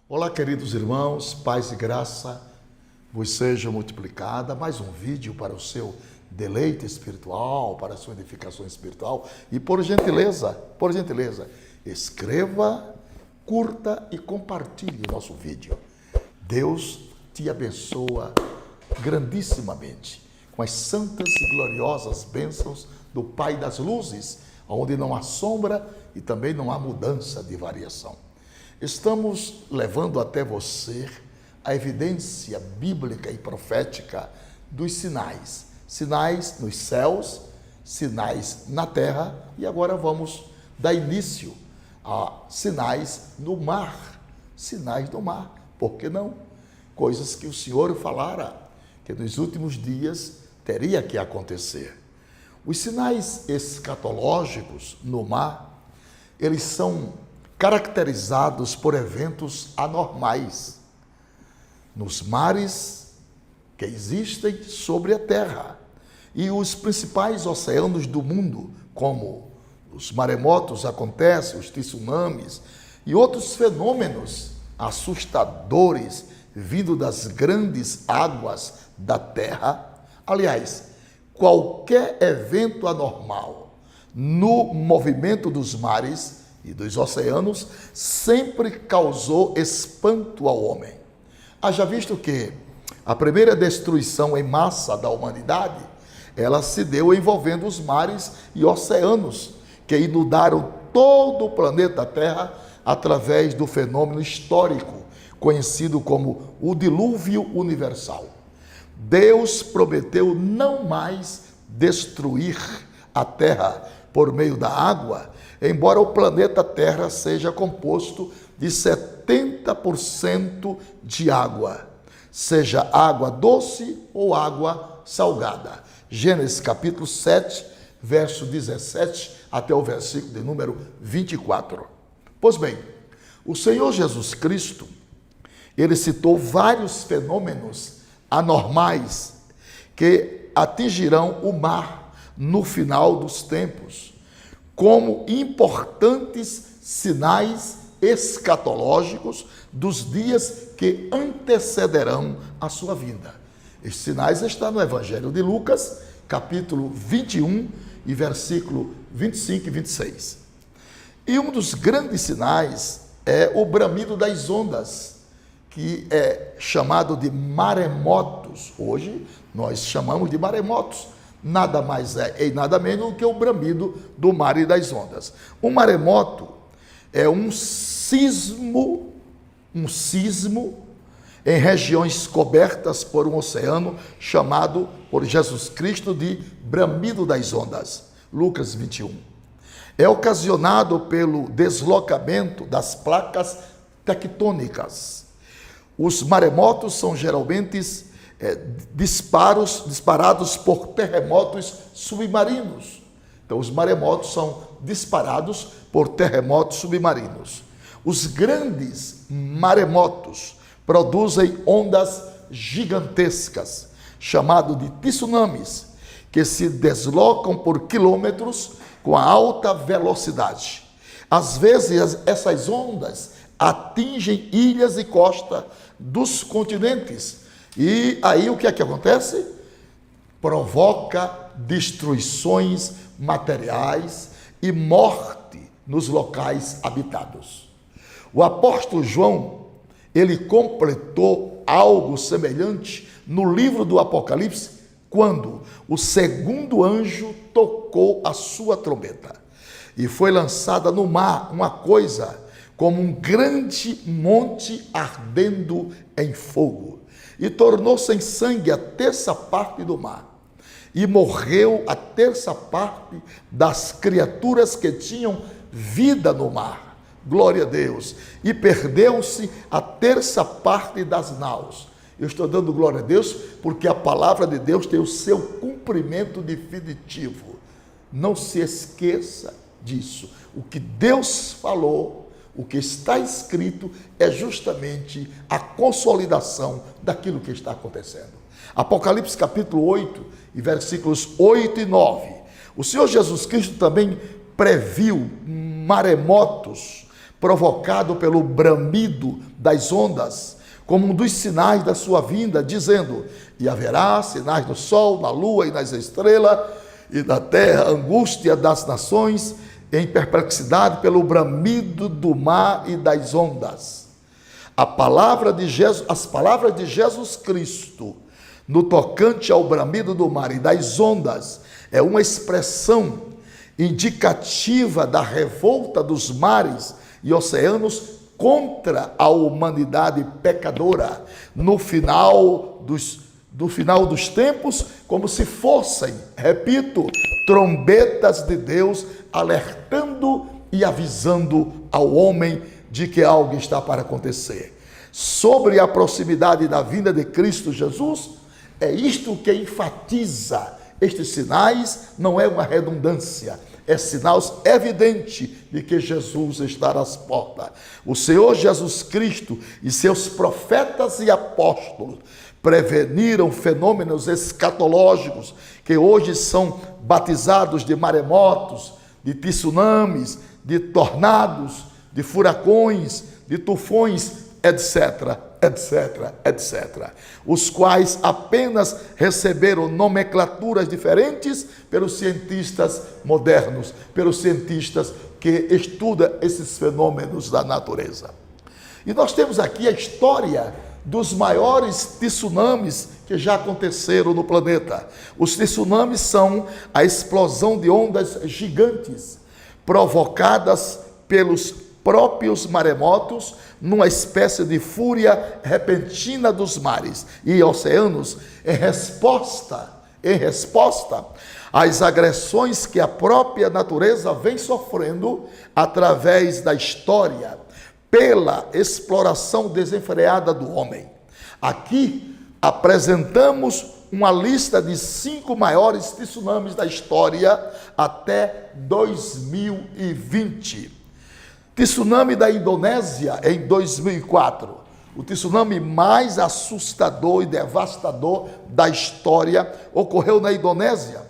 Olá, queridos irmãos, paz e graça vos seja multiplicada. Mais um vídeo para o seu deleite espiritual, para a sua edificação espiritual. E por gentileza, escreva, curta e compartilhe o nosso vídeo. Deus te abençoa grandissimamente com as santas e gloriosas bênçãos do Pai das Luzes, onde não há sombra e também não há mudança de variação. Estamos levando até você a evidência bíblica e profética dos sinais. Sinais nos céus, sinais na terra, e agora vamos dar início a sinais no mar. Sinais do mar, por que não? Coisas que o Senhor falara, que nos últimos dias teria que acontecer. Os sinais escatológicos no mar, eles são caracterizados por eventos anormais nos mares que existem sobre a terra e os principais oceanos do mundo, como os maremotos acontecem, os tsunamis e outros fenômenos assustadores vindo das grandes águas da terra. Aliás, qualquer evento anormal no movimento dos mares e dos oceanos sempre causou espanto ao homem. Haja visto que a primeira destruição em massa da humanidade, ela se deu envolvendo os mares e oceanos, que inundaram todo o planeta Terra através do fenômeno histórico, conhecido como o dilúvio universal. Deus prometeu não mais destruir a Terra por meio da água, embora o planeta Terra seja composto de 70% de água, seja água doce ou água salgada. Gênesis capítulo 7, verso 17 até o versículo de número 24. Pois bem, o Senhor Jesus Cristo, ele citou vários fenômenos anormais que atingirão o mar no final dos tempos, como importantes sinais escatológicos dos dias que antecederão a sua vinda. Estes sinais estão no Evangelho de Lucas, capítulo 21 e versículo 25 e 26. E um dos grandes sinais é o bramido das ondas, que é chamado de maremotos. Hoje nós chamamos de maremotos. Nada mais é e nada menos do que o bramido do mar e das ondas. Um maremoto é um sismo em regiões cobertas por um oceano, chamado por Jesus Cristo de bramido das ondas. Lucas 21. É ocasionado pelo deslocamento das placas tectônicas. Os maremotos são geralmente disparados por terremotos submarinos. Então, os maremotos são disparados por terremotos submarinos. Os grandes maremotos produzem ondas gigantescas, chamado de tsunamis, que se deslocam por quilômetros com alta velocidade. Às vezes, essas ondas atingem ilhas e costas dos continentes. E aí o que é que acontece? Provoca destruições materiais e morte nos locais habitados. O apóstolo João, ele completou algo semelhante no livro do Apocalipse, quando o segundo anjo tocou a sua trombeta e foi lançada no mar uma coisa como um grande monte ardendo em fogo, e tornou-se em sangue a terça parte do mar, e morreu a terça parte das criaturas que tinham vida no mar. Glória a Deus. E perdeu-se a terça parte das naus. Eu estou dando glória a Deus porque a palavra de Deus tem o seu cumprimento definitivo. Não se esqueça disso. O que Deus falou, o que está escrito, é justamente a consolidação daquilo que está acontecendo. Apocalipse capítulo 8, e versículos 8 e 9. O Senhor Jesus Cristo também previu maremotos provocado pelo bramido das ondas, como um dos sinais da sua vinda, dizendo: e haverá sinais no sol, na lua e nas estrelas, e na terra angústia das nações, em perplexidade pelo bramido do mar e das ondas. As palavras de Jesus Cristo no tocante ao bramido do mar e das ondas é uma expressão indicativa da revolta dos mares e oceanos contra a humanidade pecadora no final dos tempos, como se fossem, repito, trombetas de Deus alertando e avisando ao homem de que algo está para acontecer. Sobre a proximidade da vinda de Cristo Jesus, é isto que enfatiza estes sinais, não é uma redundância, é sinal evidente de que Jesus está às portas. O Senhor Jesus Cristo e seus profetas e apóstolos preveniram fenômenos escatológicos que hoje são batizados de maremotos, de tsunamis, de tornados, de furacões, de tufões, etc, etc, etc, os quais apenas receberam nomenclaturas diferentes pelos cientistas modernos, pelos cientistas que estudam esses fenômenos da natureza. E nós temos aqui a história dos maiores tsunamis que já aconteceram no planeta. Os tsunamis são a explosão de ondas gigantes provocadas pelos próprios maremotos, numa espécie de fúria repentina dos mares e oceanos, em resposta às agressões que a própria natureza vem sofrendo através da história, pela exploração desenfreada do homem. Aqui apresentamos uma lista de 5 maiores tsunamis da história até 2020. Tsunami da Indonésia em 2004, o tsunami mais assustador e devastador da história, ocorreu na Indonésia,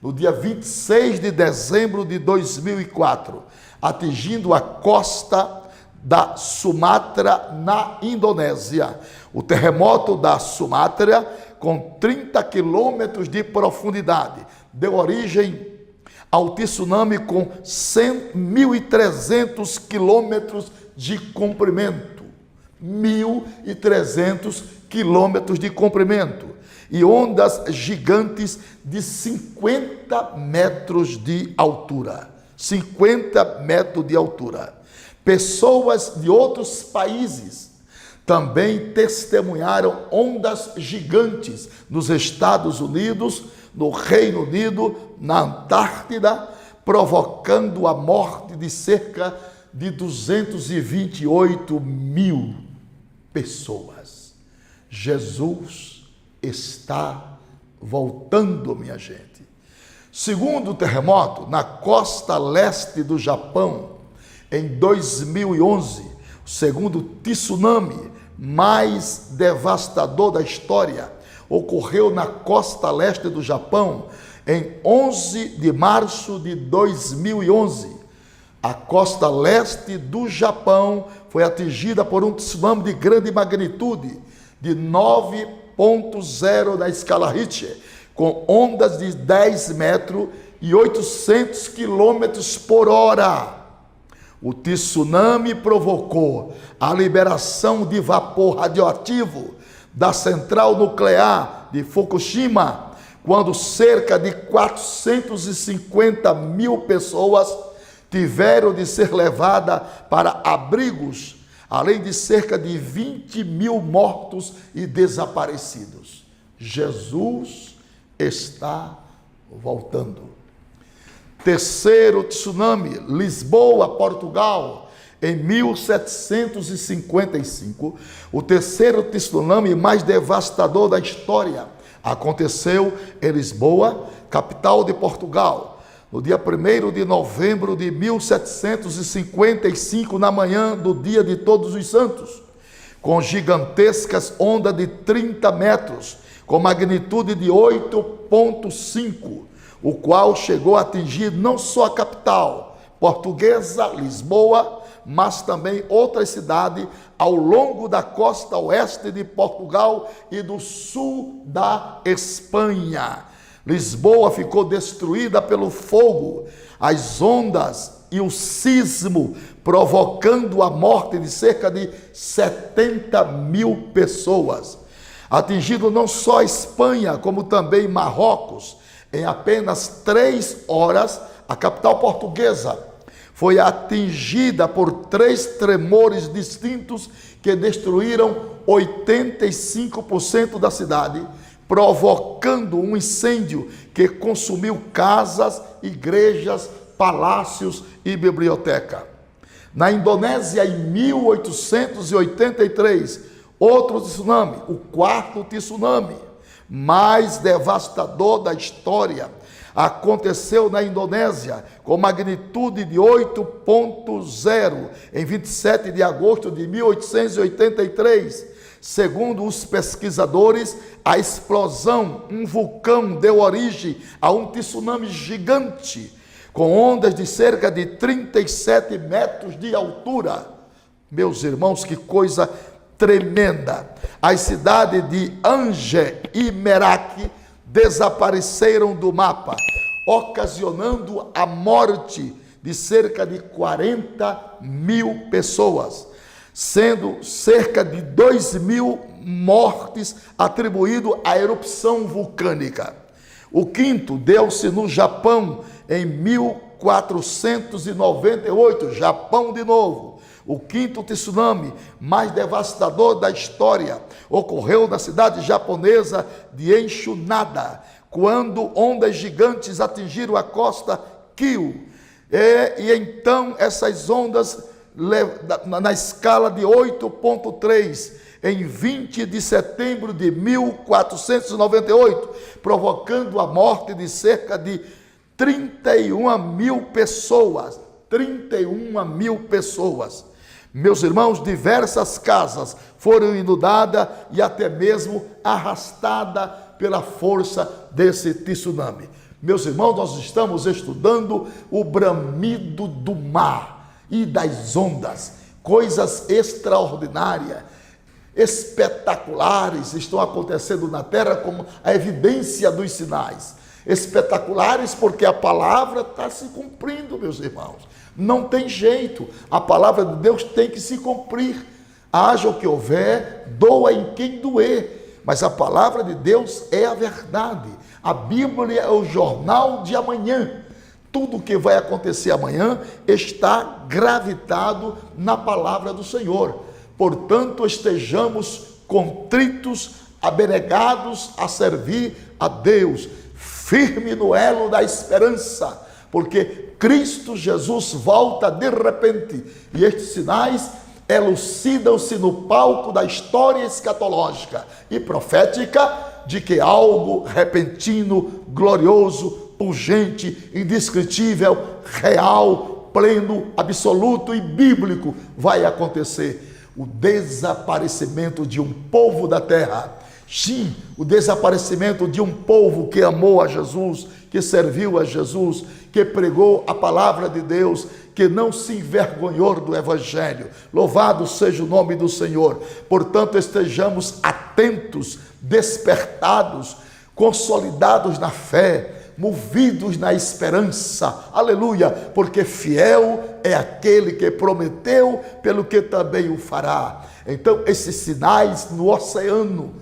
no dia 26 de dezembro de 2004, atingindo a costa da Sumatra, na Indonésia. O terremoto da Sumatra, com 30 quilômetros de profundidade, deu origem ao tsunami com 1.300 quilômetros de comprimento. 1.300 quilômetros de comprimento. E ondas gigantes de 50 metros de altura. 50 metros de altura. Pessoas de outros países também testemunharam ondas gigantes nos Estados Unidos, no Reino Unido, na Antártida, provocando a morte de cerca de 228 mil pessoas. Jesus está voltando, minha gente. Segundo terremoto, na costa leste do Japão, em 2011, o segundo tsunami mais devastador da história, ocorreu na costa leste do Japão em 11 de março de 2011. A costa leste do Japão foi atingida por um tsunami de grande magnitude, de 9.0 na escala Richter, com ondas de 10 metros e 800 quilômetros por hora. O tsunami provocou a liberação de vapor radioativo da central nuclear de Fukushima, quando cerca de 450 mil pessoas tiveram de ser levadas para abrigos, além de cerca de 20 mil mortos e desaparecidos. Jesus está voltando. Terceiro tsunami, Lisboa, Portugal, em 1755, o terceiro tsunami mais devastador da história aconteceu em Lisboa, capital de Portugal, no dia 1º de novembro de 1755, na manhã do dia de Todos os Santos, com gigantescas ondas de 30 metros, com magnitude de 8,5, o qual chegou a atingir não só a capital portuguesa, Lisboa, mas também outras cidades ao longo da costa oeste de Portugal e do sul da Espanha. Lisboa ficou destruída pelo fogo, as ondas e o sismo, provocando a morte de cerca de 70 mil pessoas. Atingindo não só a Espanha, como também Marrocos. Em apenas 3 horas, a capital portuguesa foi atingida por 3 tremores distintos que destruíram 85% da cidade, provocando um incêndio que consumiu casas, igrejas, palácios e biblioteca. Na Indonésia, em 1883, outro tsunami, o 4º tsunami, mais devastador da história, aconteceu na Indonésia, com magnitude de 8.0, em 27 de agosto de 1883. Segundo os pesquisadores, a explosão, um vulcão, deu origem a um tsunami gigante, com ondas de cerca de 37 metros de altura. Meus irmãos, que coisa tremenda! As cidades de Ange e Merak desapareceram do mapa, ocasionando a morte de cerca de 40 mil pessoas, sendo cerca de 2.000 mortes atribuídas à erupção vulcânica. O 5º deu-se no Japão em 1498, Japão de novo. O 5º tsunami mais devastador da história ocorreu na cidade japonesa de Enchunada, quando ondas gigantes atingiram a costa Kyushu. E então essas ondas, na escala de 8.3, em 20 de setembro de 1498, provocando a morte de cerca de 31 mil pessoas. 31 mil pessoas. Meus irmãos, diversas casas foram inundadas e até mesmo arrastadas pela força desse tsunami. Meus irmãos, nós estamos estudando o bramido do mar e das ondas. Coisas extraordinárias, espetaculares estão acontecendo na terra, como a evidência dos sinais. Espetaculares porque a palavra está se cumprindo, meus irmãos. Não tem jeito, a palavra de Deus tem que se cumprir. Haja o que houver, doa em quem doer, mas a palavra de Deus é a verdade. A Bíblia é o jornal de amanhã. Tudo o que vai acontecer amanhã está gravitado na palavra do Senhor. Portanto, estejamos contritos, abnegados a servir a Deus, firme no elo da esperança, porque Cristo Jesus volta de repente, e estes sinais elucidam-se no palco da história escatológica e profética de que algo repentino, glorioso, pungente, indescritível, real, pleno, absoluto e bíblico vai acontecer. O desaparecimento de um povo da terra. Sim, o desaparecimento de um povo que amou a Jesus, que serviu a Jesus, que pregou a palavra de Deus, que não se envergonhou do Evangelho. Louvado seja o nome do Senhor. Portanto, estejamos atentos, despertados, consolidados na fé, movidos na esperança. Aleluia, porque fiel é aquele que prometeu, pelo que também o fará. Então, esses sinais no oceano,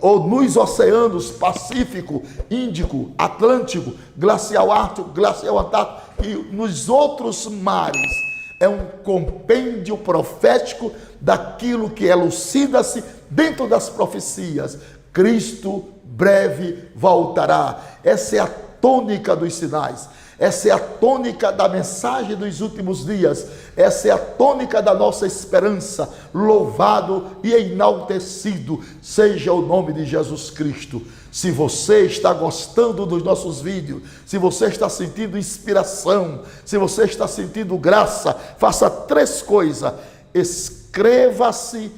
ou nos oceanos Pacífico, Índico, Atlântico, Glacial Ártico, Glacial Antártico e nos outros mares, é um compêndio profético daquilo que elucida-se dentro das profecias. Cristo breve voltará. Essa é a tônica dos sinais. Essa é a tônica da mensagem dos últimos dias. Essa é a tônica da nossa esperança. Louvado e enaltecido seja o nome de Jesus Cristo. Se você está gostando dos nossos vídeos, se você está sentindo inspiração, se você está sentindo graça, faça 3 coisas. Inscreva-se,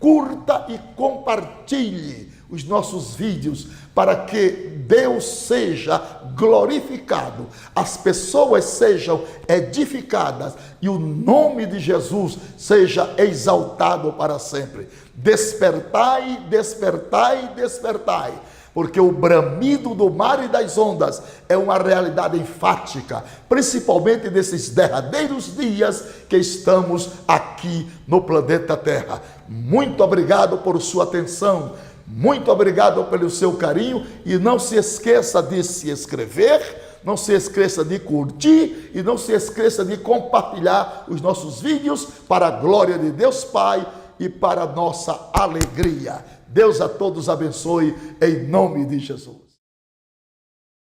curta e compartilhe os nossos vídeos, para que Deus seja glorificado, as pessoas sejam edificadas e o nome de Jesus seja exaltado para sempre. Despertai, despertai, despertai, porque o bramido do mar e das ondas é uma realidade enfática, principalmente nesses derradeiros dias que estamos aqui no planeta Terra. Muito obrigado por sua atenção, muito obrigado pelo seu carinho, e não se esqueça de se inscrever, não se esqueça de curtir e não se esqueça de compartilhar os nossos vídeos para a glória de Deus Pai e para a nossa alegria. Deus a todos abençoe, em nome de Jesus.